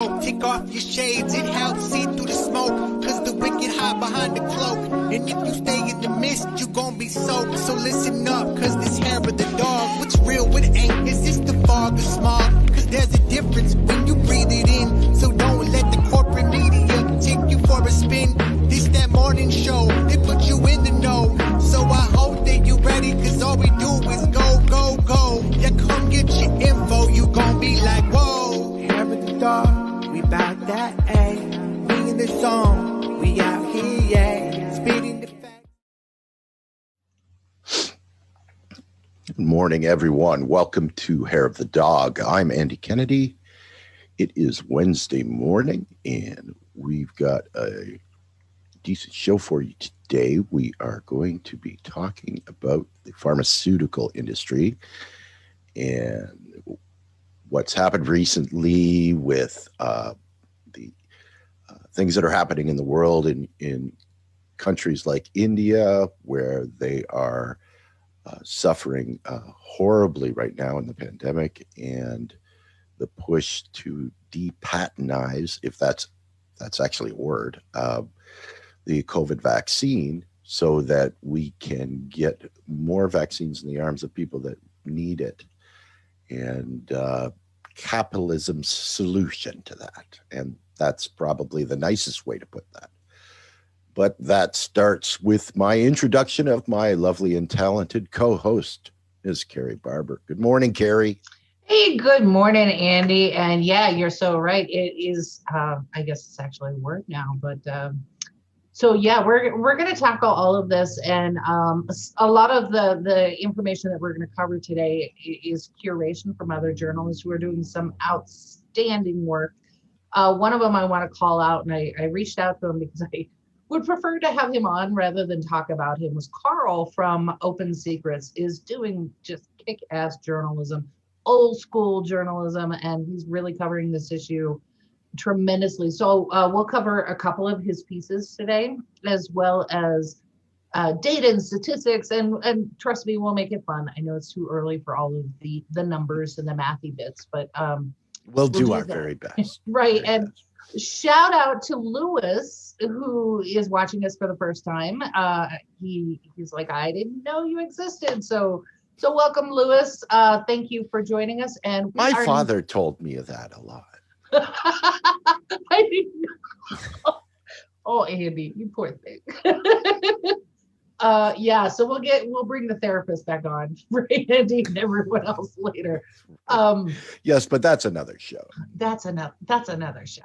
Take off your shades, it helps see through the smoke, cause the wicked hide behind the cloak. And if you stay in the mist, you gon' be soaked. So listen up, cause this hair of the dog, what's real, what ain't, is this the fog or smog? Cause there's a difference when you breathe it in. So don't let the corporate media take you for a spin. This that morning show, they put you in the know. So I hope that you ready, cause all we do is go, go, go. Yeah, come get your info, you gon' be like, whoa. Hair of the dog. We bout that, ayy. We in the zone, we out here, yeah. Speeding the facts. Good morning, everyone. Welcome to Hair of the Dog. I'm Andy Kennedy. It is Wednesday morning, and we've got a decent show for you today. We are going to be talking about the pharmaceutical industry and what's happened recently with the things that are happening in the world in countries like India, where they are suffering horribly right now in the pandemic, and the push to depatentize, if that's actually a word, the COVID vaccine, so that we can get more vaccines in the arms of people that need it. And capitalism's solution to that. And that's probably the nicest way to put that. But that starts with my introduction of my lovely and talented co-host, Ms. Carrie Barber. Good morning, Carrie. Hey, good morning, Andy. And yeah, you're so right. It is, I guess it's actually a word now, but so yeah, we're going to tackle all of this, and a lot of the information that we're going to cover today is curation from other journalists who are doing some outstanding work. One of them I want to call out, and I reached out to him because I would prefer to have him on rather than talk about him, was Carl from Open Secrets, is doing just kick-ass journalism, old school journalism, and he's really covering this issue tremendously. So we'll cover a couple of his pieces today, as well as data and statistics, and trust me, we'll make it fun. I know it's too early for all of the numbers and the mathy bits, but we'll do our very best. Right. And shout out to Lewis, who is watching us for the first time. He's like, I didn't know you existed. So welcome, Lewis. Thank you for joining us. And my father told me of that a lot. I didn't know. Oh, Andy, you poor thing. Yeah, so we'll bring the therapist back on for Andy and everyone else later. Yes, but that's another show. That's another show.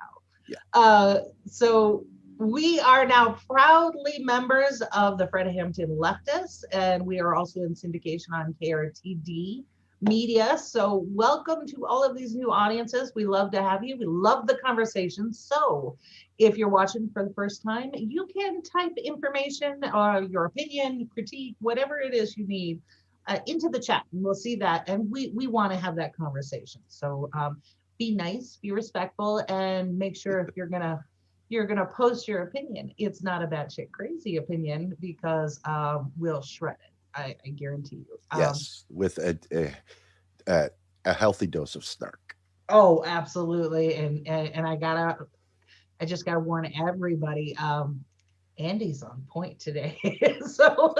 Yeah. So we are now proudly members of the Fred Hampton Leftists, and we are also in syndication on KRTD Media. So welcome to all of these new audiences. We love to have you. We love the conversation. So if you're watching for the first time, you can type information or your opinion, critique, whatever it is you need into the chat, and we'll see that. And we want to have that conversation. So be nice, be respectful, and make sure if you're gonna post your opinion, it's not a batshit crazy opinion, because we'll shred it. I guarantee you. Yes, with a healthy dose of snark. Oh, absolutely. And I just gotta warn everybody. Andy's on point today. So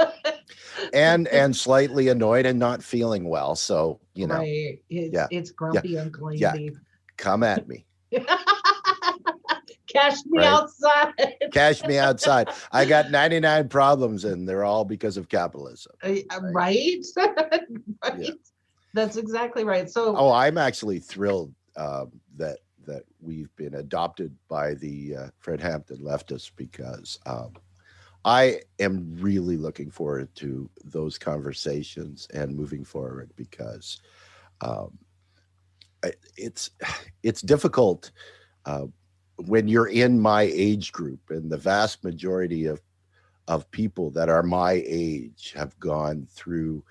and slightly annoyed and not feeling well. So right. It's grumpy Uncle Andy. Yeah. Come at me. Cash me outside. Cash me outside. I got 99 problems, and they're all because of capitalism. Right? Right. Yeah. That's exactly right. So I'm actually thrilled that we've been adopted by the Fred Hampton Leftists, because I am really looking forward to those conversations and moving forward, because it's difficult when you're in my age group, and the vast majority of people that are my age have gone through,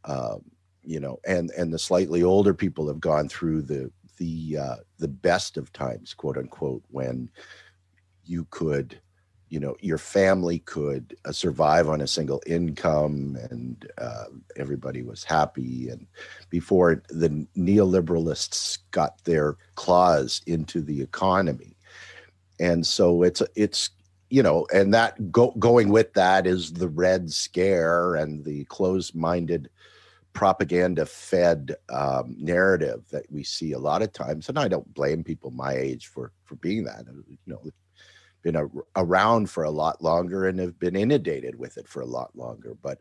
and the slightly older people have gone through the best of times, quote unquote, when you could your family could survive on a single income, and everybody was happy. And before the neoliberalists got their claws into the economy. And so it's and that going with that is the Red Scare and the closed-minded propaganda-fed narrative that we see a lot of times. And I don't blame people my age for being that. Been around for a lot longer and have been inundated with it for a lot longer. But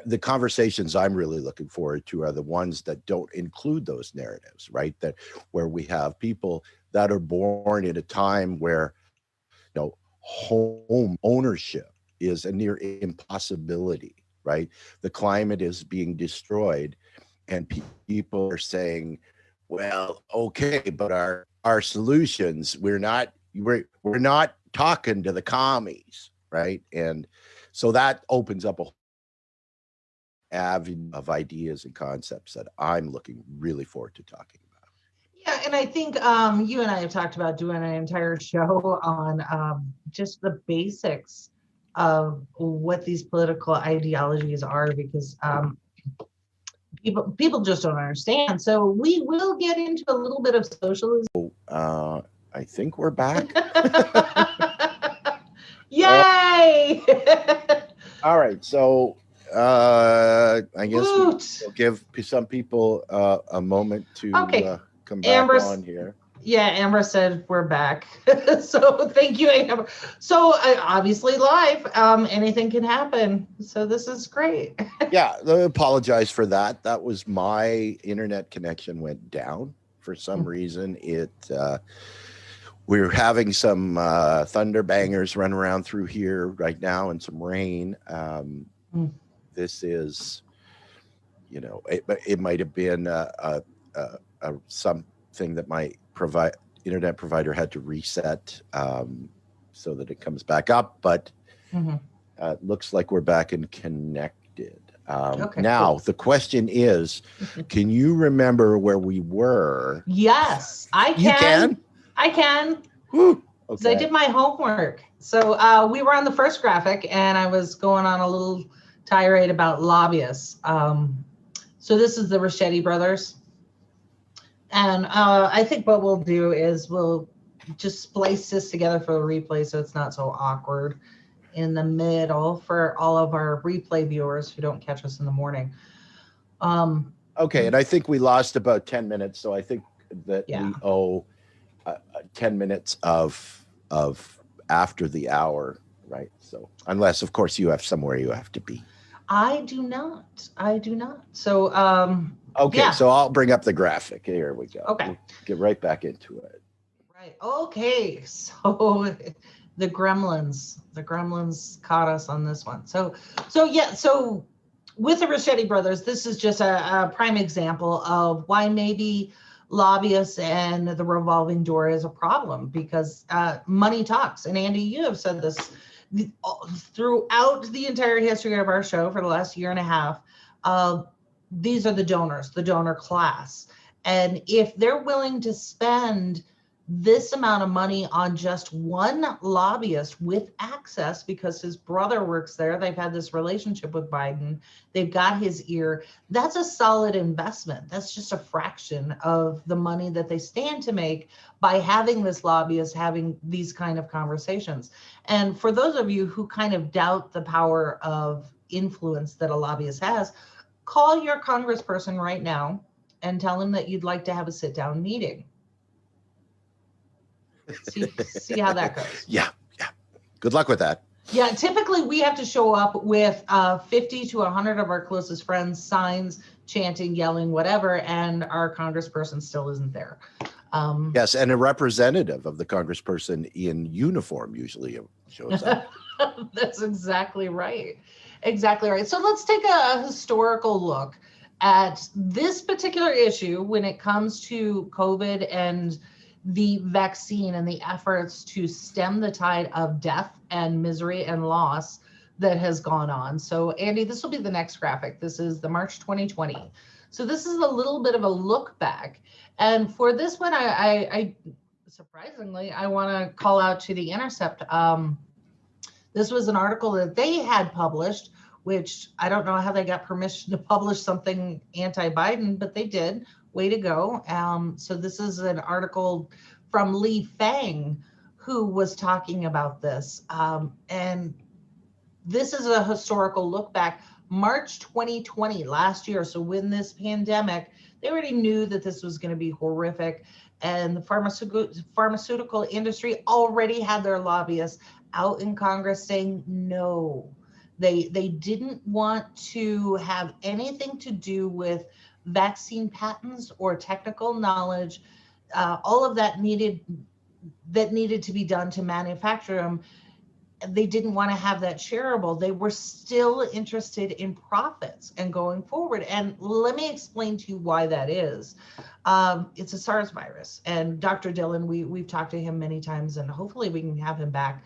the conversations I'm really looking forward to are the ones that don't include those narratives, right? That where we have people that are born at a time where, home ownership is a near impossibility, right? The climate is being destroyed, and people are saying, well, okay, but our solutions, we're not talking to the commies, right? And so that opens up a avenue of ideas and concepts that I'm looking really forward to talking about. Yeah, and I think you and I have talked about doing an entire show on just the basics of what these political ideologies are, because people just don't understand. So we will get into a little bit of socialism. I think we're back. Yay! All right, so I guess we'll give some people a moment to come back on here. Yeah, Amber said we're back. So thank you, Amber. So obviously live, anything can happen. So this is great. Yeah, I apologize for that. That was my internet connection went down for some reason. We're having some thunder bangers run around through here right now and some rain. This is, it might have been something that my internet provider had to reset so that it comes back up. But looks like we're back and connected. Now, cool. The question is, can you remember where we were? Yes, I can. You can? I can. Woo. Okay. I did my homework. So we were on the first graphic, and I was going on a little tirade about lobbyists. So this is the Ricchetti brothers. And I think what we'll do is we'll just splice this together for the replay so it's not so awkward in the middle for all of our replay viewers who don't catch us in the morning. Okay, and I think we lost about 10 minutes, so I think that we owe 10 minutes of after the hour, right? So unless, of course, you have somewhere you have to be. I do not. So okay, so I'll bring up the graphic. Here we go. Okay. We'll get right back into it. Right. Okay. So the gremlins caught us on this one. So with the Ricchetti brothers, this is just a prime example of why maybe lobbyists and the revolving door is a problem, because money talks. And Andy, you have said this throughout the entire history of our show for the last year and a half. These are the donors, the donor class. And if they're willing to spend this amount of money on just one lobbyist with access because his brother works there, they've had this relationship with Biden, they've got his ear, that's a solid investment. That's just a fraction of the money that they stand to make by having this lobbyist having these kind of conversations. And for those of you who kind of doubt the power of influence that a lobbyist has, call your congressperson right now and tell him that you'd like to have a sit-down meeting. See how that goes. Yeah. Good luck with that. Yeah, typically we have to show up with 50 to 100 of our closest friends, signs, chanting, yelling, whatever, and our congressperson still isn't there. Yes, and a representative of the congressperson in uniform usually shows up. That's exactly right. Exactly right. So let's take a historical look at this particular issue when it comes to COVID and the vaccine and the efforts to stem the tide of death and misery and loss that has gone on. So Andy, this will be the next graphic. This is the March 2020. So this is a little bit of a look back. And for this one, I surprisingly, I want to call out to The Intercept. This was an article that they had published, which I don't know how they got permission to publish something anti-Biden, but they did. Way to go. So this is an article from Li Fang, who was talking about this. And this is a historical look back. March 2020, last year. So when this pandemic, they already knew that this was going to be horrific. And the pharmaceutical industry already had their lobbyists out in Congress saying no. They didn't want to have anything to do with vaccine patents or technical knowledge. All of that needed to be done to manufacture them. They didn't want to have that shareable. They were still interested in profits and going forward. And let me explain to you why that is. It's a SARS virus. And Dr. Dillon, we've talked to him many times, and hopefully we can have him back.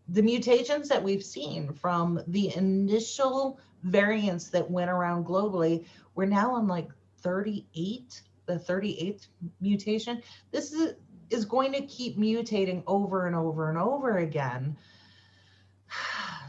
The mutations that we've seen from the initial variants that went around globally, we're now on like 38, the 38th mutation. This is going to keep mutating over and over and over again.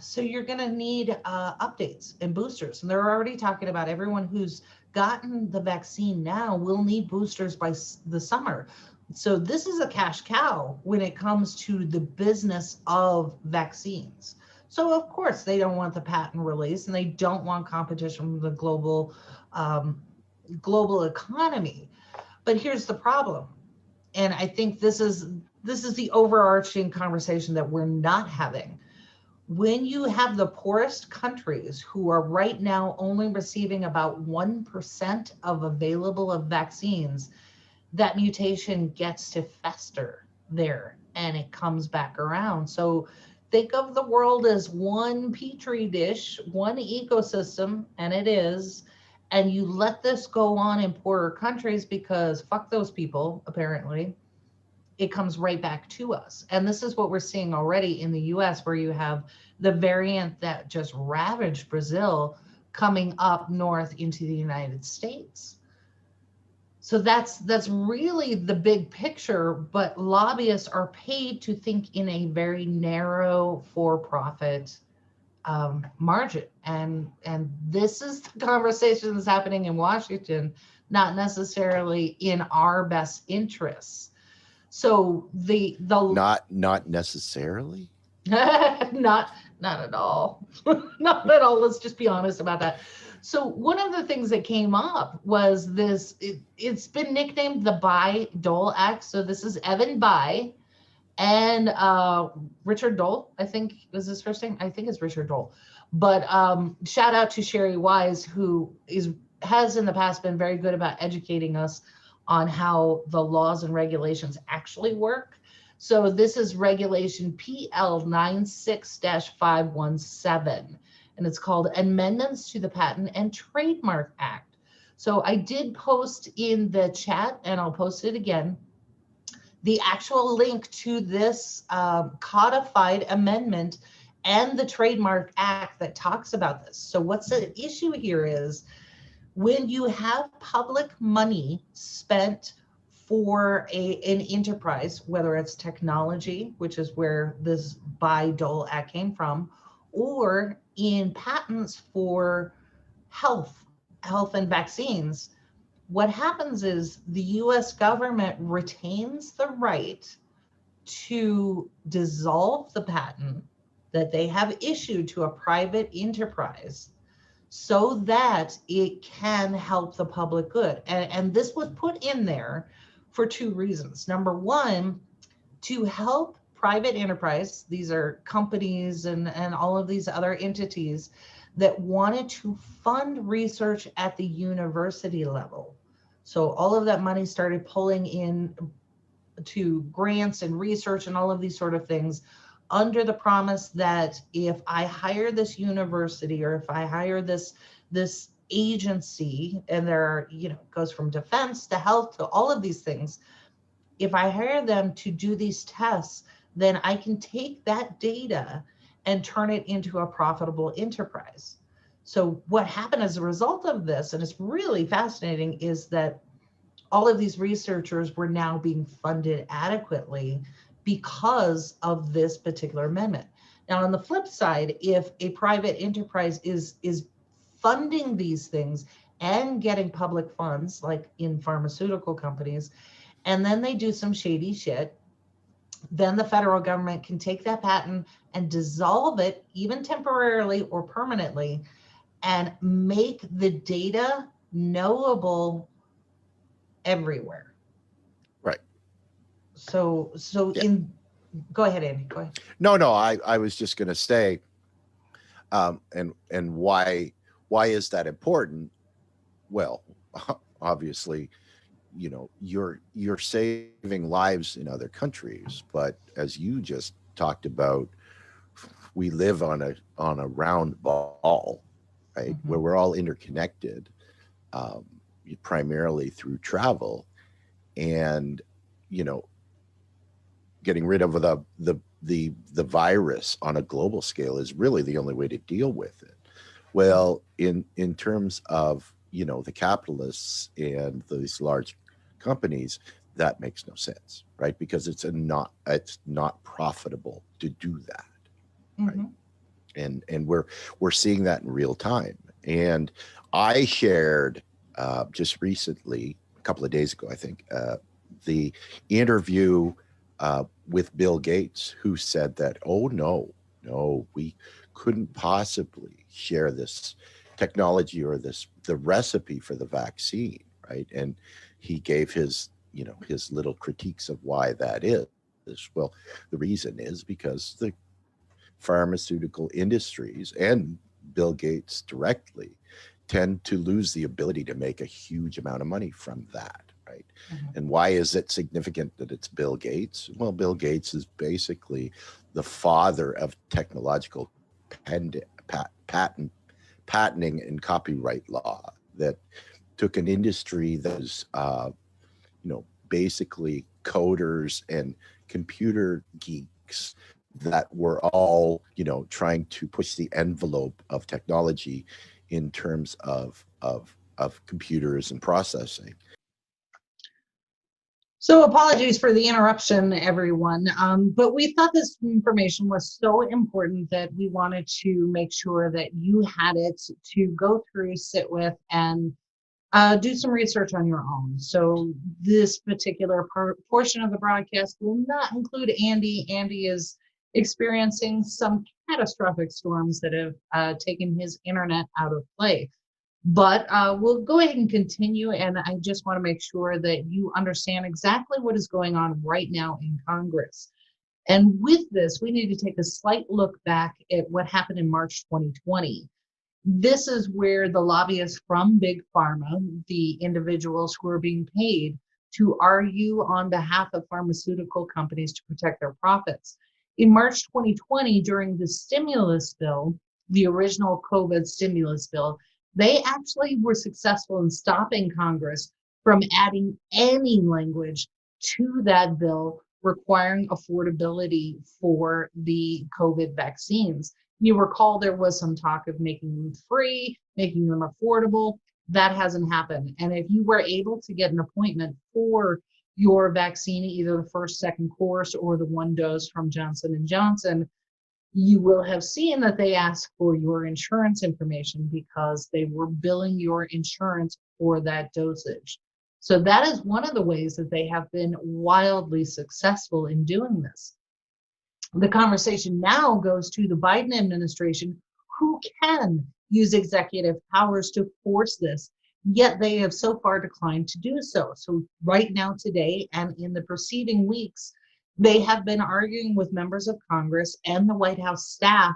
So you're going to need updates and boosters. And they're already talking about everyone who's gotten the vaccine now will need boosters by the summer. So this is a cash cow when it comes to the business of vaccines. So of course they don't want the patent release, and they don't want competition from the global economy. But here's the problem. And I think this is the overarching conversation that we're not having. When you have the poorest countries who are right now only receiving about 1% of available of vaccines, that mutation gets to fester there and it comes back around. So think of the world as one petri dish, one ecosystem, and it is. And you let this go on in poorer countries because fuck those people, apparently. It comes right back to us. And this is what we're seeing already in the US, where you have the variant that just ravaged Brazil coming up north into the United States. So that's really the big picture, but lobbyists are paid to think in a very narrow for-profit margin. And this is the conversation that's happening in Washington, not necessarily in our best interests. So the not necessarily? not at all. Not at all. Let's just be honest about that. So one of the things that came up was this, it's been nicknamed the Bayh-Dole Act. So this is Evan Bayh and Richard Dole, I think was his first name. I think it's Richard Dole. But shout out to Sherry Wise, who has in the past been very good about educating us on how the laws and regulations actually work. So this is regulation PL 96-517. And it's called Amendments to the Patent and Trademark Act. So I did post in the chat, and I'll post it again, the actual link to this codified amendment and the Trademark Act that talks about this. So what's the issue here is when you have public money spent for an enterprise, whether it's technology, which is where this Bayh-Dole Act came from, or in patents for health and vaccines, what happens is the US government retains the right to dissolve the patent that they have issued to a private enterprise so that it can help the public good. And this was put in there for two reasons. Number one, to help private enterprise, these are companies and all of these other entities that wanted to fund research at the university level. So all of that money started pulling in to grants and research and all of these sort of things under the promise that if I hire this university or if I hire this agency, and there are, it goes from defense to health to all of these things, if I hire them to do these tests, then I can take that data and turn it into a profitable enterprise. So what happened as a result of this, and it's really fascinating, is that all of these researchers were now being funded adequately because of this particular amendment. Now, on the flip side, if a private enterprise is funding these things and getting public funds, like in pharmaceutical companies, and then they do some shady shit, then the federal government can take that patent and dissolve it, even temporarily or permanently, and make the data knowable everywhere. Right. So Yeah. Go ahead, Andy. Go ahead. No, I was just going to say, and why is that important? Well, obviously, you're saving lives in other countries, but as you just talked about, we live on a round ball, right? Mm-hmm. Where we're all interconnected, primarily through travel, and getting rid of the virus on a global scale is really the only way to deal with it. Well, in terms of the capitalists and these large companies, that makes no sense, right? Because it's not profitable to do that, Mm-hmm. right? And we're seeing that in real time. And I shared just recently, a couple of days ago, I think, the interview with Bill Gates, who said that, oh no, we couldn't possibly share this technology or the recipe for the vaccine, right? And he gave his little critiques of why that is. Well, the reason is because the pharmaceutical industries and Bill Gates directly tend to lose the ability to make a huge amount of money from that, right? Mm-hmm. And why is it significant that it's Bill Gates? Well, Bill Gates is basically the father of technological patenting and copyright law that took an industry that was, basically coders and computer geeks that were all, trying to push the envelope of technology in terms of computers and processing. So apologies for the interruption, everyone. But we thought this information was so important that we wanted to make sure that you had it to go through, sit with, and do some research on your own. So this particular portion of the broadcast will not include Andy. Andy is experiencing some catastrophic storms that have taken his internet out of play. But we'll go ahead and continue, and I just want to make sure that you understand exactly what is going on right now in Congress. And with this, we need to take a slight look back at what happened in March 2020. This is where the lobbyists from Big Pharma, the individuals who are being paid to argue on behalf of pharmaceutical companies to protect their profits. In March 2020, during the stimulus bill, the original COVID stimulus bill, they actually were successful in stopping Congress from adding any language to that bill requiring affordability for the COVID vaccines. You recall there was some talk of making them free, making them affordable. That hasn't happened. And if you were able to get an appointment for your vaccine, either the first, second course, or the one dose from Johnson & Johnson, you will have seen that they ask for your insurance information because they were billing your insurance for that dosage. So that is one of the ways that they have been wildly successful in doing this. The conversation now goes to the Biden administration, who can use executive powers to force this, yet they have so far declined to do so. So right now, today, and in the preceding weeks, they have been arguing with members of Congress and the White House staff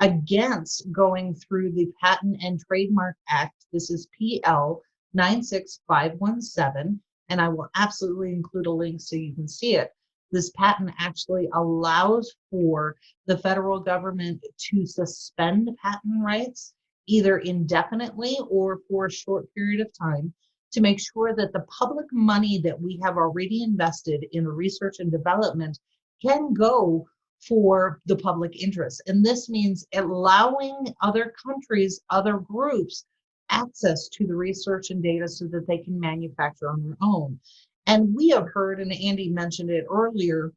against going through the Patent and Trademark Act. This is PL 96517, and I will absolutely include a link so you can see it. This patent actually allows for the federal government to suspend patent rights either indefinitely or for a short period of time to make sure that the public money that we have already invested in research and development can go for the public interest. And this means allowing other countries, other groups, access to the research and data so that they can manufacture on their own. And we have heard, and Andy mentioned it earlier,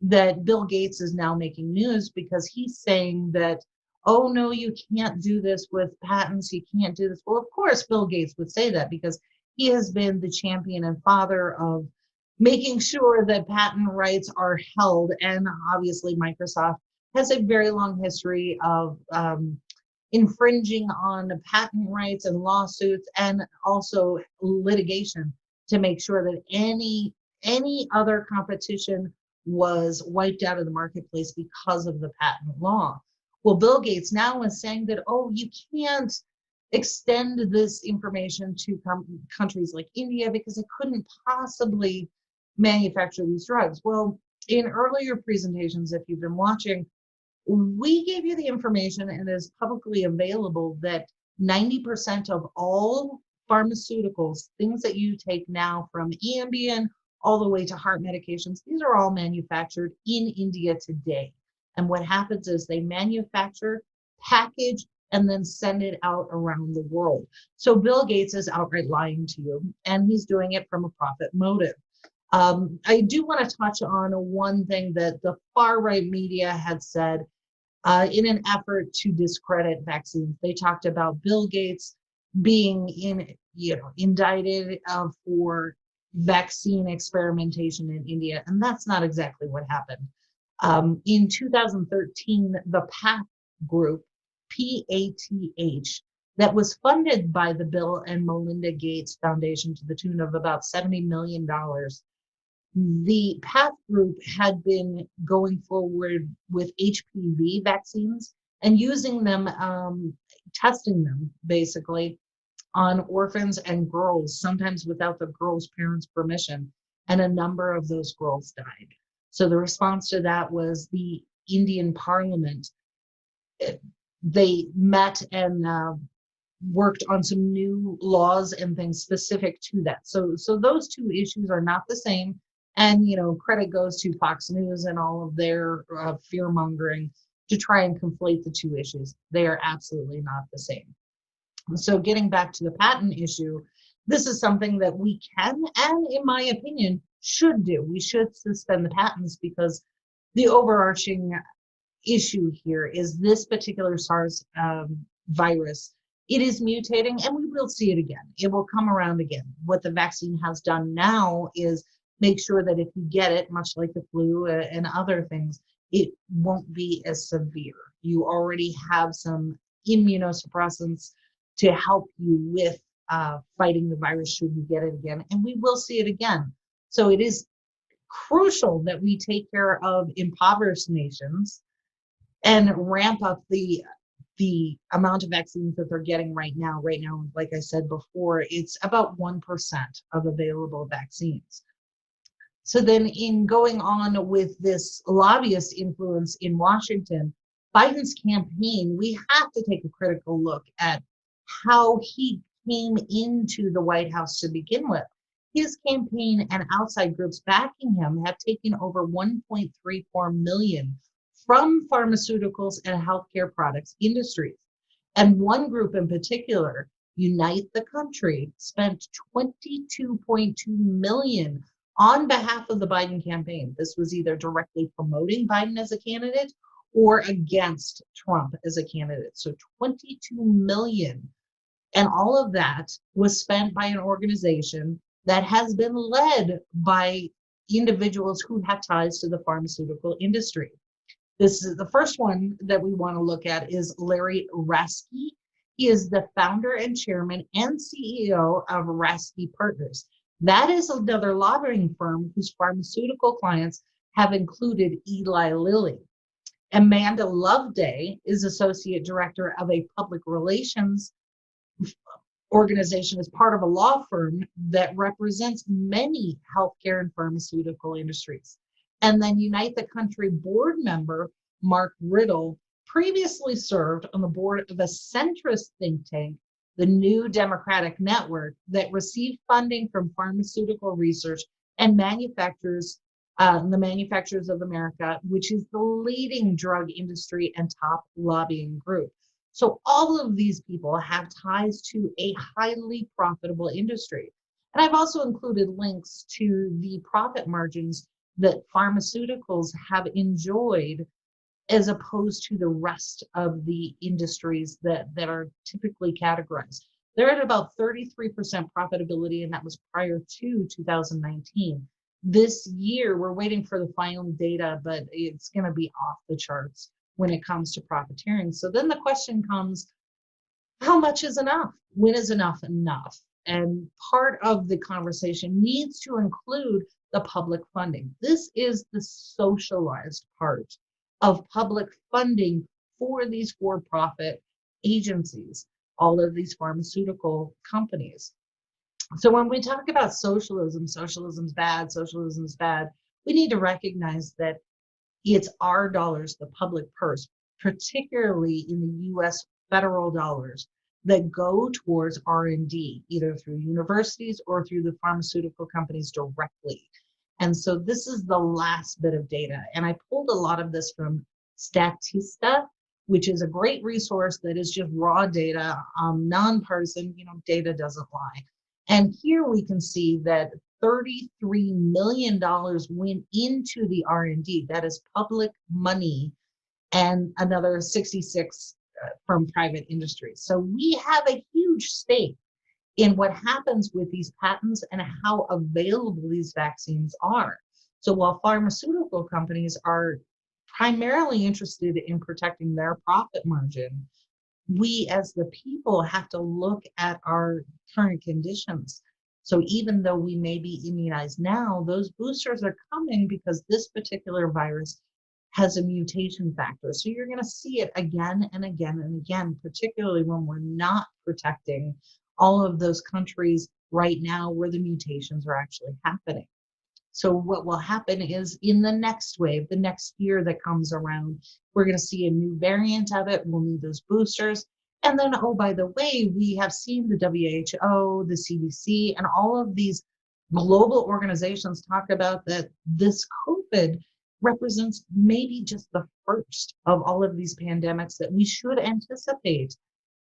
that Bill Gates is now making news because he's saying that, oh no, you can't do this with patents, you can't do this. Well, of course, Bill Gates would say that because he has been the champion and father of making sure that patent rights are held. And obviously, Microsoft has a very long history of infringing on patent rights and lawsuits, and also litigation to make sure that any other competition was wiped out of the marketplace because of the patent law. Well, Bill Gates now is saying that, oh, you can't extend this information to countries like India because it couldn't possibly manufacture these drugs. Well, in earlier presentations, if you've been watching, we gave you the information and it is publicly available that 90% of all pharmaceuticals, things that you take now from Ambien all the way to heart medications, these are all manufactured in India today. And what happens is they manufacture, package, and then send it out around the world. So Bill Gates is outright lying to you, and he's doing it from a profit motive. I do want to touch on one thing that the far right media had said in an effort to discredit vaccines. They talked about Bill Gates being indicted for vaccine experimentation in India, and that's not exactly what happened. In 2013, the PATH group, PATH, that was funded by the Bill and Melinda Gates Foundation to the tune of about $70 million. The PATH group had been going forward with HPV vaccines and using them, testing them basically on orphans and girls, sometimes without the girls' parents' permission, and a number of those girls died. So the response to that was the Indian Parliament. They met and worked on some new laws and things specific to that. So those two issues are not the same. And, credit goes to Fox News and all of their fear mongering to try and conflate the two issues. They are absolutely not the same. So getting back to the patent issue, this is something that we can, and in my opinion, should do. We should suspend the patents because the overarching issue here is this particular SARS virus. It is mutating and we will see it again. It will come around again. What the vaccine has done now is make sure that if you get it, much like the flu and other things, it won't be as severe. You already have some immunosuppressants to help you with fighting the virus should you get it again, and we will see it again. So it is crucial that we take care of impoverished nations and ramp up the amount of vaccines that they're getting right now. Right now, like I said before, it's about 1% of available vaccines. So then in going on with this lobbyist influence in Washington, Biden's campaign, we have to take a critical look at how he came into the White House to begin with. His campaign and outside groups backing him have taken over $1.34 million from pharmaceuticals and healthcare products industries. And one group in particular, Unite the Country, spent $22.2 million on behalf of the Biden campaign. This was either directly promoting Biden as a candidate or against Trump as a candidate. So $22 million. And all of that was spent by an organization that has been led by individuals who have ties to the pharmaceutical industry. This is the first one that we want to look at is Larry Raske. He is the founder and chairman and CEO of Raske Partners. That is another lobbying firm whose pharmaceutical clients have included Eli Lilly. Amanda Loveday is associate director of a public relations organization as part of a law firm that represents many healthcare and pharmaceutical industries. And then Unite the Country board member, Mark Riddle, previously served on the board of a centrist think tank, the New Democratic Network, that received funding from pharmaceutical research and manufacturers, the Manufacturers of America, which is the leading drug industry and top lobbying group. So all of these people have ties to a highly profitable industry. And I've also included links to the profit margins that pharmaceuticals have enjoyed as opposed to the rest of the industries that are typically categorized. They're at about 33% profitability, and that was prior to 2019. This year, we're waiting for the final data, but it's going to be off the charts when it comes to profiteering. So then the question comes, how much is enough? When is enough enough? And part of the conversation needs to include the public funding. This is the socialized part of public funding for these for-profit agencies, all of these pharmaceutical companies. So when we talk about socialism's bad, we need to recognize that it's our dollars, the public purse, particularly in the US federal dollars, that go towards R&D, either through universities or through the pharmaceutical companies directly. And so this is the last bit of data. And I pulled a lot of this from Statista, which is a great resource that is just raw data, nonpartisan, data doesn't lie. And here we can see that $33 million went into the R&D, that is public money, and another 66 from private industry. So we have a huge stake in what happens with these patents and how available these vaccines are. So while pharmaceutical companies are primarily interested in protecting their profit margin, we as the people have to look at our current conditions. So even though we may be immunized now, those boosters are coming because this particular virus has a mutation factor. So you're going to see it again and again and again, particularly when we're not protecting all of those countries right now where the mutations are actually happening. So what will happen is in the next wave, the next year that comes around, we're going to see a new variant of it. We'll need those boosters. And then, oh, by the way, we have seen the WHO, the CDC, and all of these global organizations talk about that this COVID represents maybe just the first of all of these pandemics that we should anticipate,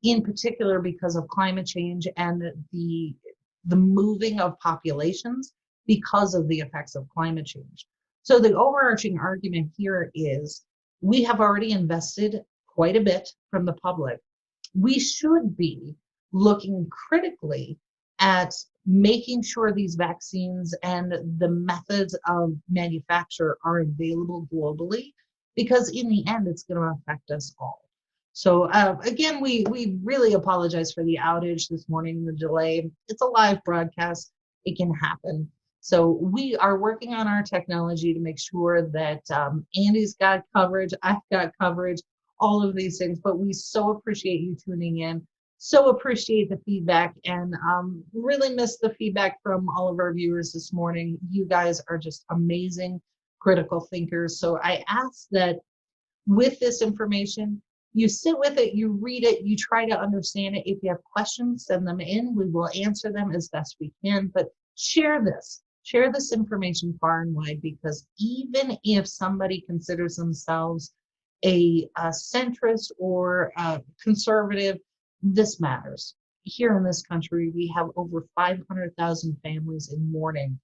in particular because of climate change and the moving of populations because of the effects of climate change. So the overarching argument here is we have already invested quite a bit from the public. We should be looking critically at making sure these vaccines and the methods of manufacture are available globally, because in the end, it's going to affect us all. So again, we really apologize for the outage this morning, the delay. It's a live broadcast. It can happen. So we are working on our technology to make sure that Andy's got coverage, I've got coverage, all of these things. But we so appreciate you tuning in, so appreciate the feedback, and really miss the feedback from all of our viewers this morning. You guys are just amazing critical thinkers. So I ask that with this information, you sit with it, you read it, you try to understand it. If you have questions, send them in. We will answer them as best we can, but share this information far and wide, because even if somebody considers themselves a centrist or a conservative, this matters. Here in this country, we have over 500,000 families in mourning,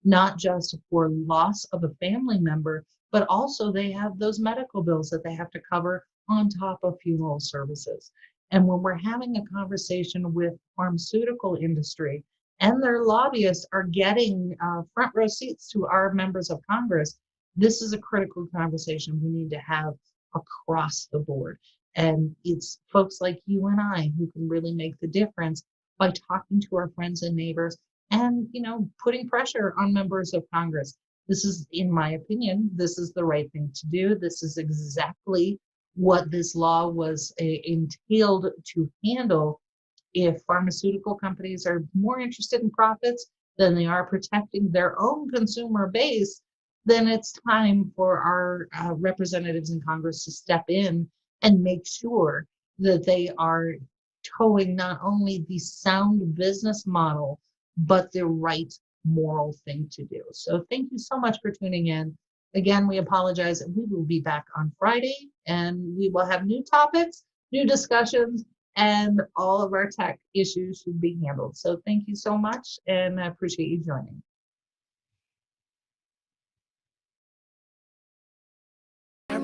not just for loss of a family member, but also they have those medical bills that they have to cover on top of funeral services. And when we're having a conversation with pharmaceutical industry and their lobbyists are getting front row seats to our members of Congress, this is a critical conversation we need to have across the board. And it's folks like you and I who can really make the difference by talking to our friends and neighbors and, putting pressure on members of Congress. This is, in my opinion, this is the right thing to do. This is exactly what this law was entailed to handle. If pharmaceutical companies are more interested in profits than they are protecting their own consumer base, then it's time for our representatives in Congress to step in and make sure that they are towing not only the sound business model, but the right moral thing to do. So thank you so much for tuning in. Again, we apologize. We will be back on Friday, and we will have new topics, new discussions, and all of our tech issues should be handled. So thank you so much, and I appreciate you joining.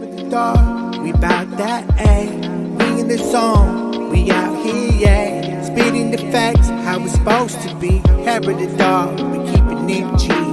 of the dog, we bout that, ayy. We in the zone, we out here, yeah. Spitting the facts, how it's supposed to be. Hair of the dog, we keeping it G.